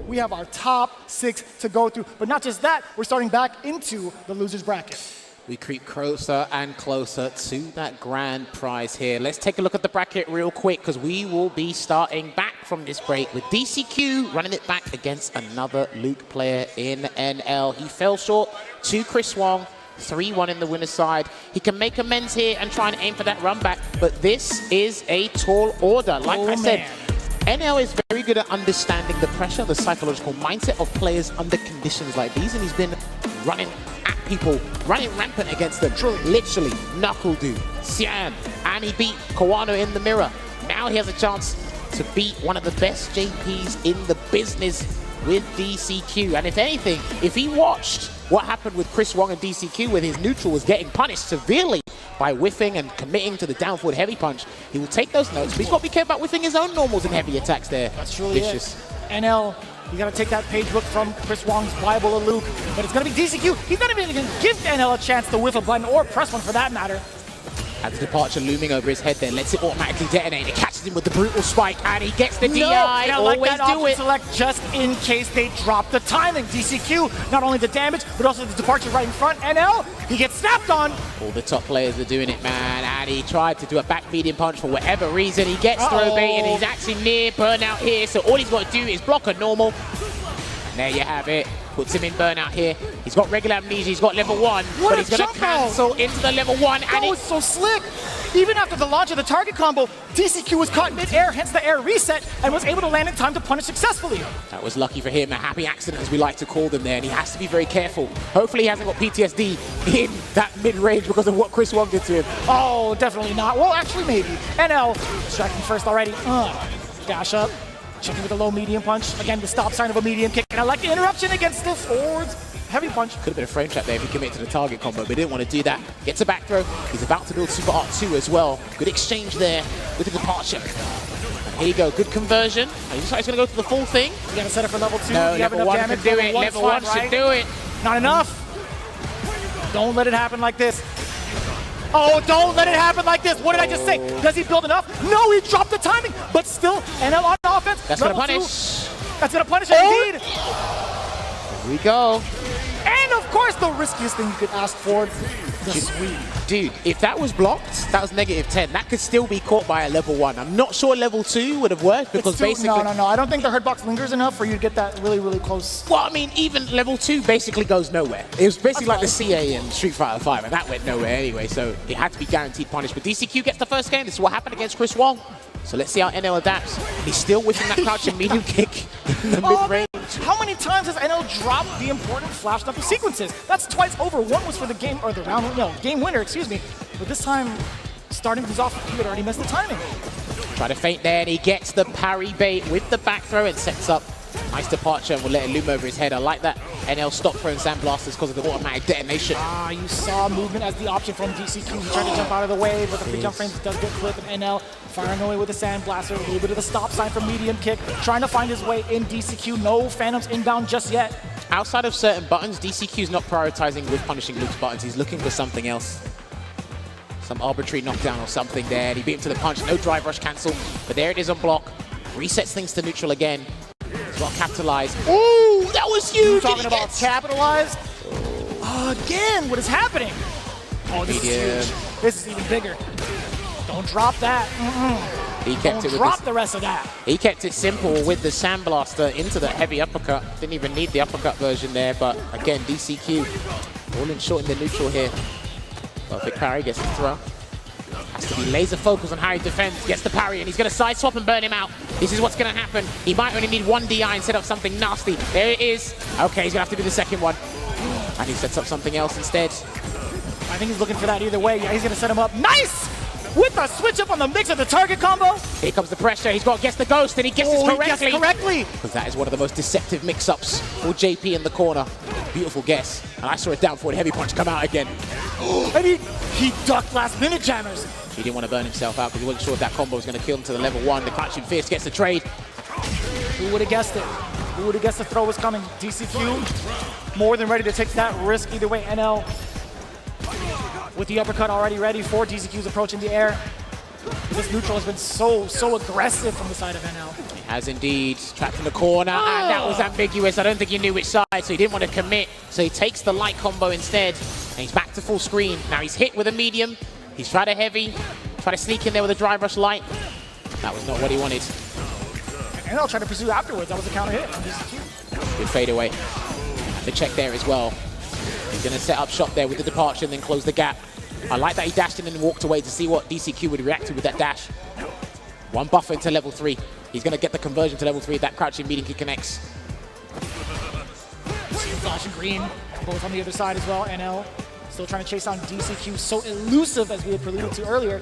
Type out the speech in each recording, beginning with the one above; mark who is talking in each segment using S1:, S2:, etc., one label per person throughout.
S1: We have our top 6 to go through. But not just that, we're starting back into the loser's bracket.
S2: We creep closer and closer to that grand prize here. Let's take a look at the bracket real quick, because we will be starting back from this break with DCQ running it back against another Luke player in NL. He fell short to Chris Wong, 3-1 in the winner's side. He can make amends here and try and aim for that run back, but this is a tall order. Like I said, NL is very good at understanding the pressure, the psychological mindset of players under conditions like these, and he's been running at people, running rampant against them. Literally, Knuckle Dude, Xian, and he beat Kawano in the mirror. Now he has a chance to beat one of the best JPs in the business with DCQ. And if anything, if he watched what happened with Chris Wong and DCQ, where his neutral was getting punished severely by whiffing and committing to the down forward heavy punch, he will take those notes, but he's got to be careful about whiffing his own normals and heavy attacks there.
S1: That's truly vicious. NL, you got to take that page book from Chris Wong's Bible of Luke, but it's going to be DCQ. He's not even going to give NL a chance to whiff a button or press one for that matter.
S2: And the departure looming over his head there, lets it automatically detonate. It catches him with the brutal spike, and he gets the DI.
S1: I like
S2: Always
S1: that
S2: do
S1: option
S2: it.
S1: select just in case they drop the timing. DCQ, not only the damage, but also the departure right in front. NL, he gets snapped on.
S2: All the top players are doing it, man. And he tried to do a back medium punch for whatever reason. He gets throw bait, and he's actually near burnout here. So all he's got to do is block a normal. And there you have it. Puts him in burnout here. He's got regular amnesia, he's got level 1, but he's going to cancel into the level 1.
S1: That was so slick. Even after the launch of the target combo, DCQ was caught mid-air, hence the air reset, and was able to land in time to punish successfully.
S2: That was lucky for him, a happy accident as we like to call them there, and he has to be very careful. Hopefully he hasn't got PTSD in that mid-range because of what Chris Wong did to him.
S1: Oh, definitely not. Well, actually maybe. NL, striking first already. Dash up. Checking with a low medium punch. Again, the stop sign of a medium kick. And I like the interruption against stiff forwards. Heavy punch. Could
S2: have been a frame trap there if he committed to the target combo, but he didn't want to do that. Gets a back throw. He's about to build Super Art 2 as well. Good exchange there with the departure. And here you go. Good conversion. He looks like he's going to go for the full thing.
S1: You got to set it for level 2.
S2: No,
S1: you have
S2: level 1 can do it. Level 1 should do it.
S1: Not enough. Don't let it happen like this. Oh, don't let it happen like this. What did I just say? Does he build enough? No, he dropped the timing. But still, NL on offense.
S2: That's going to punish.
S1: That's going to punish indeed.
S2: Here we go.
S1: And of course, the riskiest thing you could ask for, the sweep.
S2: Dude, if that was blocked, that was -10. That could still be caught by a level 1. I'm not sure level 2 would have worked because basically...
S1: No. I don't think the hurt box lingers enough for you to get that really, really close.
S2: Well, I mean, even level 2 basically goes nowhere. It was basically like the CA in Street Fighter 5, and that went nowhere anyway, so it had to be guaranteed punish. But DCQ gets the first game. This is what happened against Chris Wong. So let's see how NL adapts. He's still whiffing that crouching medium kick in the mid-range.
S1: How many times has NL dropped the important flash double sequences? That's twice over. One was for the game, or the round, game winner, excuse me. But this time, starting things off, he had already missed the timing.
S2: Try to feint there, and he gets the parry bait with the back throw and sets up. Nice departure, and we'll let it loom over his head. I like that. NL stopped throwing sandblasters because of the automatic detonation.
S1: You saw movement as the option from DCQ. He tried to jump out of the way, but the free jump frames does get clipped. And NL firing away with a sandblaster, a little bit of the stop sign from medium kick, trying to find his way in DCQ. No phantoms inbound just yet.
S2: Outside of certain buttons, DCQ is not prioritizing with punishing Luke's buttons. He's looking for something else. Some arbitrary knockdown or something there. And he beat him to the punch. No drive rush cancel, but there it is on block. Resets things to neutral again. He's got to capitalize. Ooh, that was huge!
S1: Talking about capitalized? Again, what is happening? Oh, this is huge. This is even bigger. Don't drop that.
S2: He kept
S1: Don't drop the rest of that.
S2: He kept it simple with the sandblaster into the heavy uppercut. Didn't even need the uppercut version there, but again, DCQ falling short in the neutral here. Perfect parry, gets the throw. Has to be laser focused on how he defends, gets the parry, and he's going to side swap and burn him out. This is what's going to happen. He might only need one DI and set up something nasty. There it is. Okay, he's going to have to do the second one. And he sets up something else instead.
S1: I think he's looking for that either way. Yeah, he's going to set him up. Nice! With a switch up on the mix of the target combo.
S2: Here comes the pressure. He's got to guess the ghost, and he guesses correctly.
S1: He guessed correctly.
S2: Because that is one of the most deceptive mix-ups for JP in the corner. beautiful guess. And I saw a down forward heavy punch come out again.
S1: I mean, he ducked last minute, Jammerz.
S2: He didn't want to burn himself out because he wasn't sure if that combo was going to kill him to the level 1. The crouching fist gets the trade.
S1: Who would have guessed it? Who would have guessed the throw was coming? DCQ, more than ready to take that risk either way. NL with the uppercut already ready for DCQ's approach in the air. This neutral has been so aggressive from the side of NL.
S2: He has indeed. Trapped in the corner, and that was ambiguous. I don't think he knew which side, so he didn't want to commit. So he takes the light combo instead, and he's back to full screen. Now he's hit with a medium. He's tried a heavy, tried to sneak in there with a drive rush light. That was not what he wanted.
S1: NL tried to pursue afterwards. That was a counter hit from DCQ.
S2: Good fade away. The check there as well. He's going to set up shop there with the departure and then close the gap. I like that he dashed in and walked away to see what DCQ would react to with that dash. One buffer into level 3. He's going to get the conversion to level 3 if that crouching medium kick connects.
S1: Flash and green, both on the other side as well. NL still trying to chase down DCQ. So elusive, as we had alluded to earlier.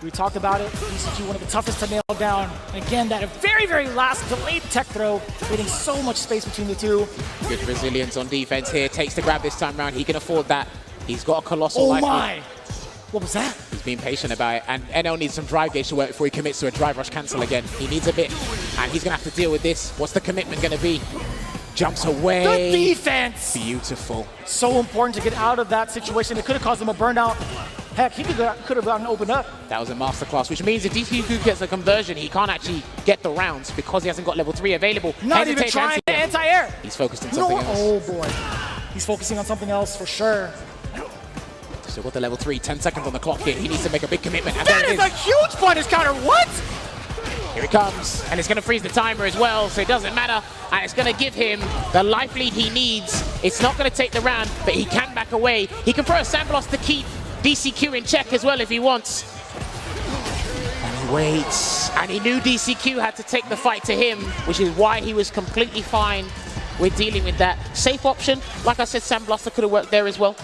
S1: We talked about it. DCQ, one of the toughest to nail down. And again, that very last delayed tech throw, creating so much space between the two.
S2: Good resilience on defense here. Takes the grab this time round. He can afford that. He's got a colossal life.
S1: Oh my! What was that?
S2: He's being patient about it, and NL needs some drive gauge to work before he commits to a drive rush cancel again. He needs a bit, and he's going to have to deal with this. What's the commitment going to be? Jumps away.
S1: Good defense!
S2: Beautiful.
S1: So important to get out of that situation. It could have caused him a burnout. Heck, he could have gotten opened up.
S2: That was a masterclass, which means if DCQ gets a conversion, he can't actually get the rounds because he hasn't got level 3 available.
S1: Not even trying anti-air.
S2: He's focused on something else.
S1: Oh boy. He's focusing on something else for sure.
S2: Still got the level 3, 10 seconds on the clock here. He needs to make a big commitment.
S1: That is a huge punish counter. What?
S2: Here he comes, and it's going to freeze the timer as well, so it doesn't matter. And it's going to give him the life lead he needs. It's not going to take the round, but he can back away. He can throw a sandblast to keep DCQ in check as well if he wants. And he waits. And he knew DCQ had to take the fight to him, which is why he was completely fine with dealing with that. Safe option. Like I said, sandblaster could have worked there as well.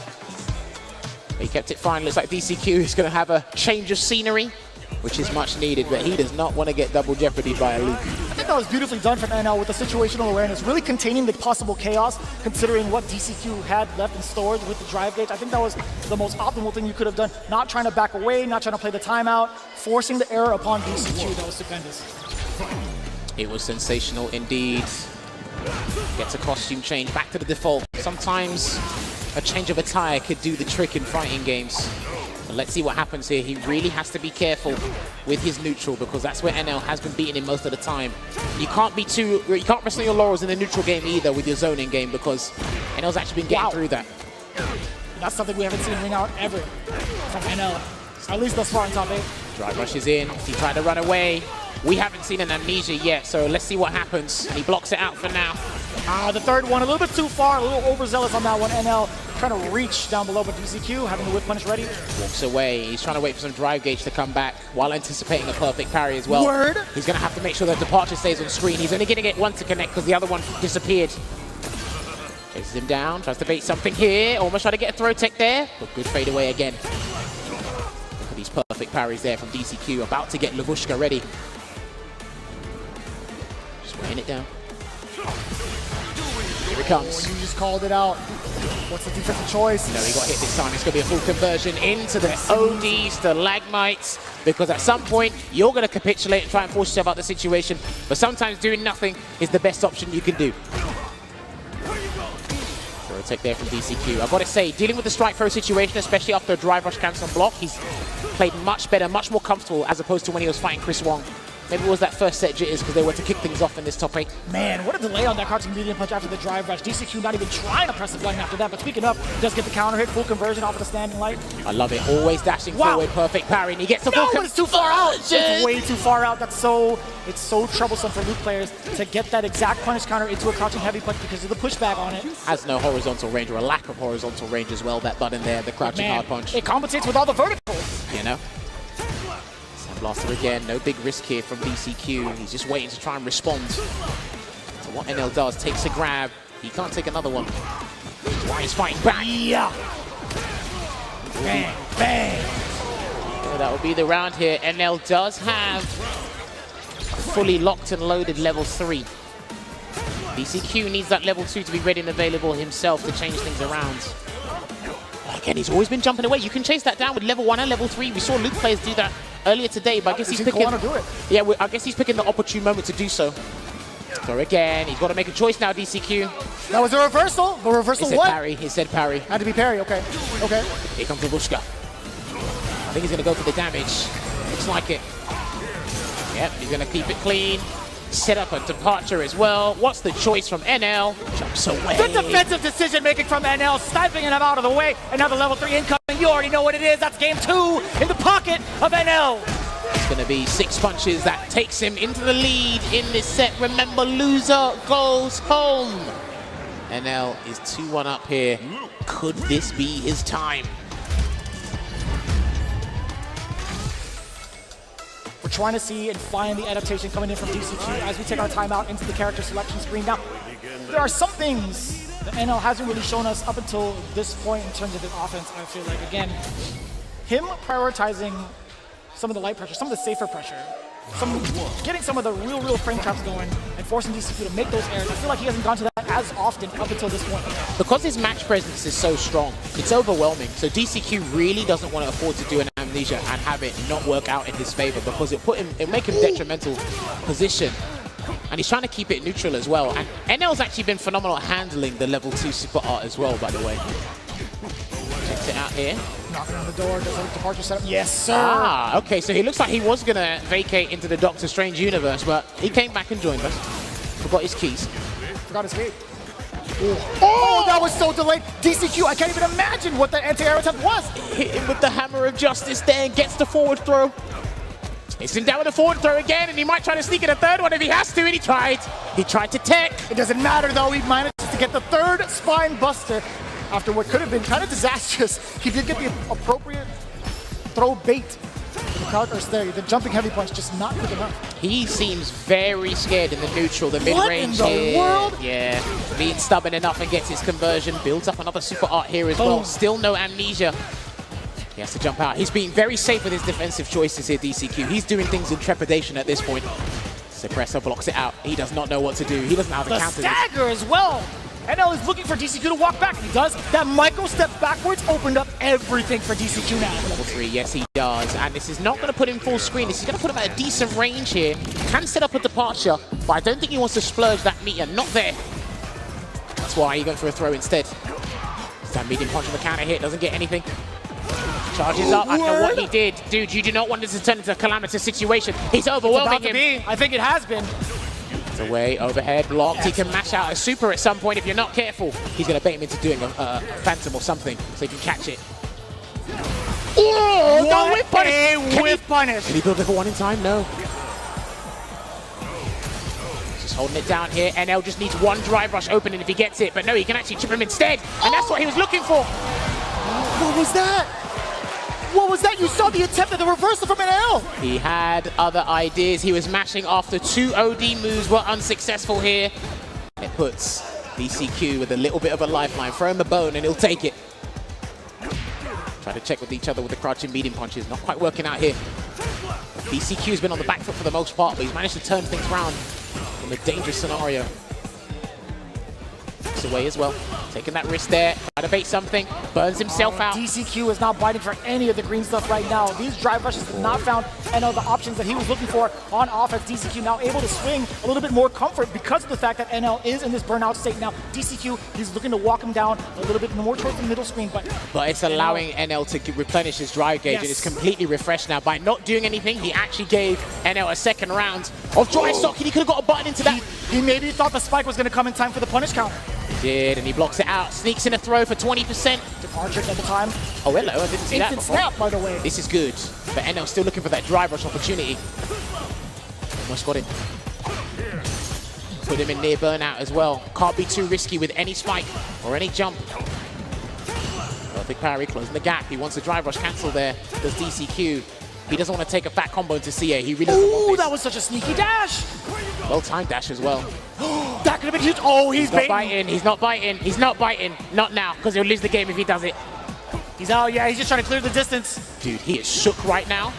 S2: But he kept it fine. Looks like DCQ is going to have a change of scenery, which is much needed, but he does not want to get double jeopardy by a loop.
S1: I think that was beautifully done from NL with the situational awareness, really containing the possible chaos, considering what DCQ had left in storage with the drive gauge. I think that was the most optimal thing you could have done. Not trying to back away, not trying to play the timeout, forcing the error upon DCQ. That was stupendous.
S2: It was sensational indeed. Gets a costume change back to the default. Sometimes a change of attire could do the trick in fighting games. But let's see what happens here. He really has to be careful with his neutral because that's where NL has been beating him most of the time. You can't rest on your laurels in the neutral game either with your zoning game because NL's actually been getting through that.
S1: That's something we haven't seen ring out ever from NL, at least thus far in top 8.
S2: Drive rushes in. He tried to run away. We haven't seen an amnesia yet, so let's see what happens. And he blocks it out for now.
S1: The third one, a little bit too far, a little overzealous on that one. NL trying to reach down below, but DCQ having the whip punish ready.
S2: Walks away. He's trying to wait for some drive gauge to come back while anticipating a perfect parry as well.
S1: Word.
S2: He's going to have to make sure that departure stays on screen. He's only going to get one to connect because the other one disappeared. Chases him down, tries to bait something here. Almost trying to get a throw tech there, but good fade away again. Look at these perfect parries there from DCQ. About to get Lavushka ready. Just weighing it down. Here it comes.
S1: Oh, you just called it out. What's the defensive choice?
S2: No, he got hit this time. It's going to be a full conversion into the ODs, the lagmites, because at some point, you're going to capitulate and try and force yourself out of the situation, but sometimes doing nothing is the best option you can do. Throw tech there from DCQ. I've got to say, dealing with the strike throw situation, especially after a drive rush cancel block, he's played much better, much more comfortable as opposed to when he was fighting Chris Wong. Maybe it was that first set jitters because they were to kick things off in this top 8.
S1: Man, what a delay on that crouching medium punch after the drive rush. DCQ not even trying to press the button after that, but speaking of, does get the counter hit, full conversion off of the standing light.
S2: I love it. Always dashing forward, perfect parry, and he gets the full conversion.
S1: It's too far out. It's way too far out. It's so troublesome for Luke players to get that exact punish counter into a crouching heavy punch because of the pushback on it.
S2: Has no horizontal range or a lack of horizontal range as well, that button there, the crouching hard punch.
S1: It compensates with all the verticals.
S2: You know? Blaster again, no big risk here from DCQ. He's just waiting to try and respond to what NL does. Takes a grab. He can't take another one. That's why he's fighting back.
S1: Yeah. Bang, bang.
S2: So that will be the round here. NL does have a fully locked and loaded level 3. DCQ needs that level 2 to be ready and available himself to change things around. Again, he's always been jumping away. You can chase that down with level 1 and level 3. We saw Luke players do that earlier today, but I guess he's picking... Yeah, I guess he's picking the opportune moment to do so. So again, he's got to make a choice now, DCQ.
S1: That was a reversal. The reversal what?
S2: Parry. He said parry.
S1: Had to be parry, okay. Okay.
S2: Here comes Babushka. I think he's going to go for the damage. Looks like it. Yep, he's going to keep it clean. Set up a departure as well. What's the choice from NL? Jumps away.
S1: Good defensive decision making from NL, sniping him out of the way. Another level 3 incoming. You already know what it is. That's game 2 in the pocket of NL.
S2: It's going to be 6 punches that takes him into the lead in this set. Remember, loser goes home. NL is 2-1 up here. Could this be his time?
S1: We're trying to see and find the adaptation coming in from DCQ as we take our time out into the character selection screen. Now, there are some things that NL hasn't really shown us up until this point in terms of his offense. I feel like, again, him prioritizing some of the light pressure, some of the safer pressure, getting some of the real frame traps going and forcing DCQ to make those errors. I feel like he hasn't gone to that as often up until this point.
S2: Because his match presence is so strong, it's overwhelming. So DCQ really doesn't want to afford to do an amnesia and have it not work out in his favor, because it'll make him detrimental position. And he's trying to keep it neutral as well. And NL's actually been phenomenal at handling the level 2 super art as well, by the way. Checks it out here.
S1: Knocking on the door, does a departure setup. Yes, sir.
S2: Ah, okay, so he looks like he was going to vacate into the Doctor Strange universe, but he came back and joined us. Forgot his keys.
S1: Forgot his key. Oh, that was so delayed. DCQ, I can't even imagine what that anti-air attempt was.
S2: Hit him with the hammer of justice there and gets the forward throw. Hits him down with the forward throw again, and he might try to sneak in a third one if he has to, and he tried. He tried to tech.
S1: It doesn't matter, though. He managed to get the third spine buster after what could have been kind of disastrous. He did get the appropriate throw bait. The counters there, the jumping heavy punch just not quick enough.
S2: He seems very scared in the neutral, the mid-range here.
S1: What in the world?
S2: Yeah, being stubborn enough and gets his conversion. Builds up another super art here as well. Still no amnesia. He has to jump out. He's being very safe with his defensive choices here, DCQ. He's doing things in trepidation at this point. Suppressor blocks it out. He does not know what to do. He doesn't know how to counter this.
S1: The stagger as well. NL is looking for DCQ to walk back. He does. That micro step backwards opened up everything for DCQ now.
S2: Level 3, yes he does. And this is not going to put him full screen. This is going to put him at a decent range here. Can set up a departure, but I don't think he wants to splurge that meter. Not there. That's why he went for a throw instead. That medium punch on the counter hit. Doesn't get anything. Charges up. I don't know what he did. Dude, you do not want this to turn into a calamitous situation. He's overwhelming him.
S1: I think it has been.
S2: It's away, overhead, blocked. He can mash out a super at some point if you're not careful. He's going to bait him into doing a phantom or something so he can catch it.
S1: Oh, no whip punish! Whip punish!
S2: Can he build level 1 in time? No. Just holding it down here. NL just needs one drive rush opening if he gets it, but no, he can actually chip him instead. And that's what he was looking for.
S1: What was that? What was that? You saw the attempt at the reversal from NL.
S2: He had other ideas. He was mashing after 2 OD moves were unsuccessful here. It puts DCQ with a little bit of a lifeline. Throw him a bone and he'll take it. Try to check with each other with the crouching medium punches. Not quite working out here. DCQ's been on the back foot for the most part, but he's managed to turn things around from a dangerous scenario. Away as well, taking that risk there, trying to bait something, burns himself out.
S1: DCQ is not biting for any of the green stuff right now. These drive rushes have not found any of the options that he was looking for on offense. DCQ now able to swing a little bit more comfort because of the fact that NL is in this burnout state now. DCQ, he's looking to walk him down a little bit more towards the middle screen, but
S2: it's allowing NL to replenish his drive gauge, and it's completely refreshed now. By not doing anything, he actually gave NL a second round of dry stock, and he could have got a button into that.
S1: He maybe thought the spike was going to come in time for the punish counter.
S2: He did, and he blocks it out. Sneaks in a throw for 20%.
S1: Departure at the time.
S2: Oh, hello, I didn't see that before.
S1: Snap, by the way.
S2: This is good, but NL still looking for that drive rush opportunity. Almost got it. Put him in near burnout as well. Can't be too risky with any spike or any jump. Perfect parry, closing the gap. He wants the drive rush cancel there. Does DCQ. He doesn't want to take a fat combo into CA. He really doesn't want this.
S1: That was such a sneaky dash.
S2: Well-timed dash as well.
S1: That could have been huge. Oh, he's
S2: not biting. He's not biting. He's not biting. Not now, because he'll lose the game if he does it.
S1: He's out. Yeah, he's just trying to clear the distance.
S2: Dude, he is shook right now.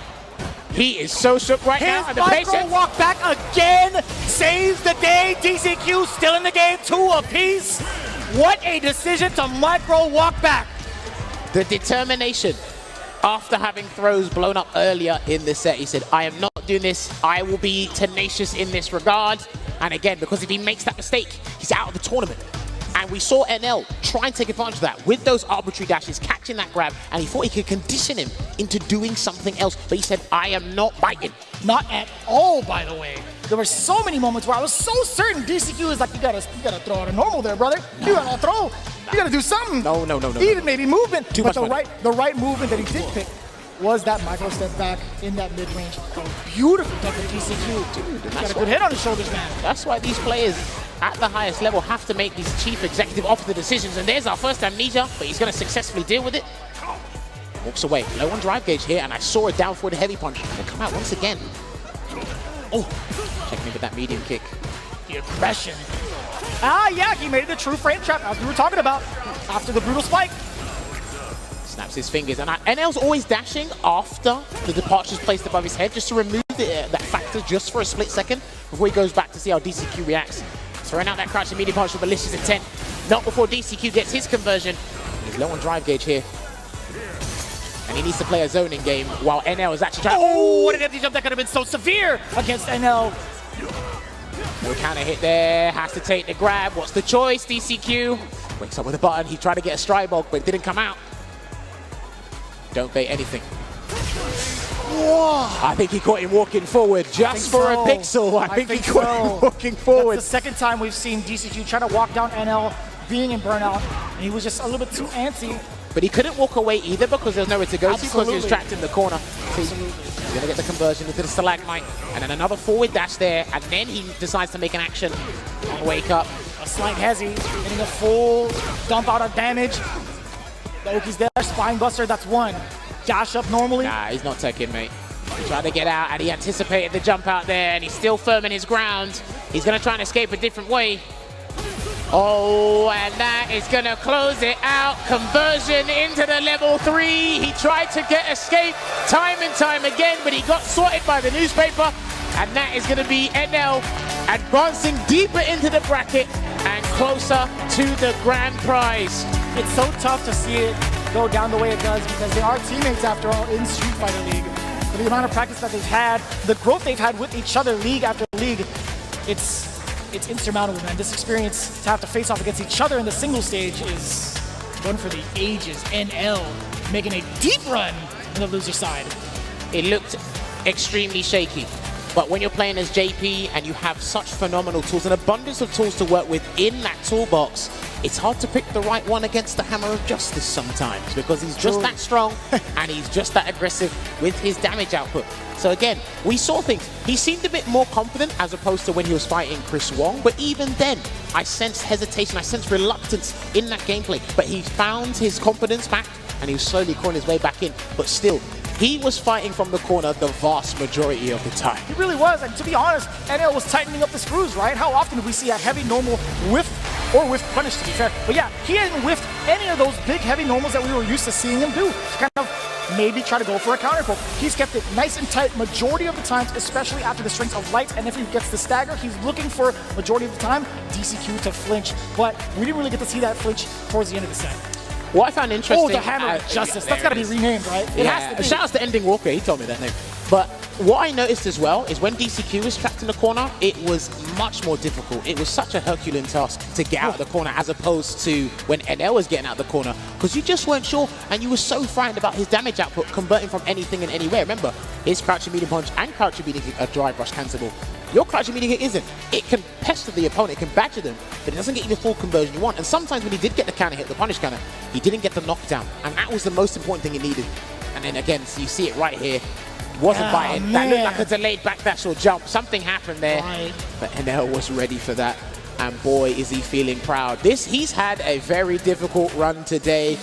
S2: He is so shook right now.
S1: His micro walk back again saves the day. DCQ still in the game, 2 apiece. What a decision to micro walk back.
S2: The determination after having throws blown up earlier in the set. He said, I am not doing this. I will be tenacious in this regard. And again, because if he makes that mistake, he's out of the tournament. And we saw NL try and take advantage of that with those arbitrary dashes, catching that grab, and he thought he could condition him into doing something else. But he said, I am not biting.
S1: Not at all, by the way. There were so many moments where I was so certain DCQ is like, you gotta throw out a normal there, brother. You gotta throw. You gotta do something.
S2: No.
S1: Even maybe movement.
S2: Too
S1: but
S2: much
S1: the right movement that he did pick was that micro step back in that mid-range. Beautiful dunk from DCQ. Dude, he got a good hit on his shoulders, man.
S2: That's why these players at the highest level have to make these chief executive officer decisions. And there's our first amnesia, but he's going to successfully deal with it. Walks away. Low on drive gauge here, and I saw a down forward heavy punch. Going to come out once again. Oh, checking in with that medium kick.
S1: The aggression. Ah, yeah, he made the true frame trap, as we were talking about, after the brutal spike.
S2: Snaps his fingers, and NL's always dashing after the departure's placed above his head, just to remove that factor just for a split second before he goes back to see how DCQ reacts. Throwing out that crouching medium punch with malicious intent. Not before DCQ gets his conversion. He's low on drive gauge here. And he needs to play a zoning game while NL is actually trying.
S1: Oh, what an empty jump that could have been so severe against NL.
S2: No counter hit there. Has to take the grab. What's the choice? DCQ wakes up with a button. He tried to get a stride bulk, but it didn't come out. Don't bait anything.
S1: Whoa.
S2: I think he caught him walking forward just for a pixel. I think he caught him walking forward.
S1: That's the second time we've seen DCQ try to walk down NL, being in burnout, and he was just a little bit too antsy.
S2: But he couldn't walk away either because there's nowhere to go because he was trapped in the corner.
S1: Absolutely.
S2: He's going to get the conversion into the stalagmite, and then another forward dash there, and then he decides to make an action on wake up.
S1: A slight hezzy, getting a full dump out of damage. Loki's there, spine buster, that's one. Dash up normally.
S2: Nah, he's not taking, mate. He tried to get out, and he anticipated the jump out there, and he's still firm in his ground. He's going to try and escape a different way. Oh, and that is going to close it out. Conversion into the level 3. He tried to get escape time and time again, but he got swatted by the newspaper. And that is going to be NL advancing deeper into the bracket and closer to the grand prize.
S1: It's so tough to see it go down the way it does because they are teammates after all in Street Fighter League. For the amount of practice that they've had, the growth they've had with each other league after league, it's insurmountable, man. This experience to have to face off against each other in the single stage is one for the ages. NL making a deep run on the loser side.
S2: It looked extremely shaky. But when you're playing as JP and you have such phenomenal tools, an abundance of tools to work with in that toolbox, it's hard to pick the right one against the hammer of justice sometimes because he's just that strong and he's just that aggressive with his damage output. So again, we saw things. He seemed a bit more confident as opposed to when he was fighting Chris Wong, but even then, I sensed hesitation, I sensed reluctance in that gameplay. But he found his confidence back and he was slowly clawing his way back in, but still, he was fighting from the corner the vast majority of the time.
S1: He really was, and to be honest, NL was tightening up the screws, right? How often do we see a heavy normal whiff or whiff punish, to be fair? But yeah, he hadn't whiffed any of those big heavy normals that we were used to seeing him do. Kind of maybe try to go for a counter poke. He's kept it nice and tight majority of the times, especially after the strings of light, and if he gets the stagger, he's looking for majority of the time DCQ to flinch, but we didn't really get to see that flinch towards the end of the set.
S2: What I found interesting...
S1: Oh, the Hammer of Justice. That's got to be renamed, right? It has to be.
S2: Shout out to Ending Walker. He told me that name. But what I noticed as well is when DCQ was trapped in the corner, it was much more difficult. It was such a Herculean task to get out of the corner as opposed to when NL was getting out of the corner because you just weren't sure and you were so frightened about his damage output converting from anything and anywhere. Remember, his crouching medium punch and crouching medium kick are drive rush cancelable. Your crouching medium kick isn't. It can pester the opponent, it can badger them, but it doesn't get you the full conversion you want. And sometimes when he did get the counter hit, the punish counter, he didn't get the knockdown. And that was the most important thing he needed. And then again, so you see it right here. Wasn't biting. That looked like a delayed backdash or jump. Something happened there. Right. But NL was ready for that. And boy, is he feeling proud. He's had a very difficult run today.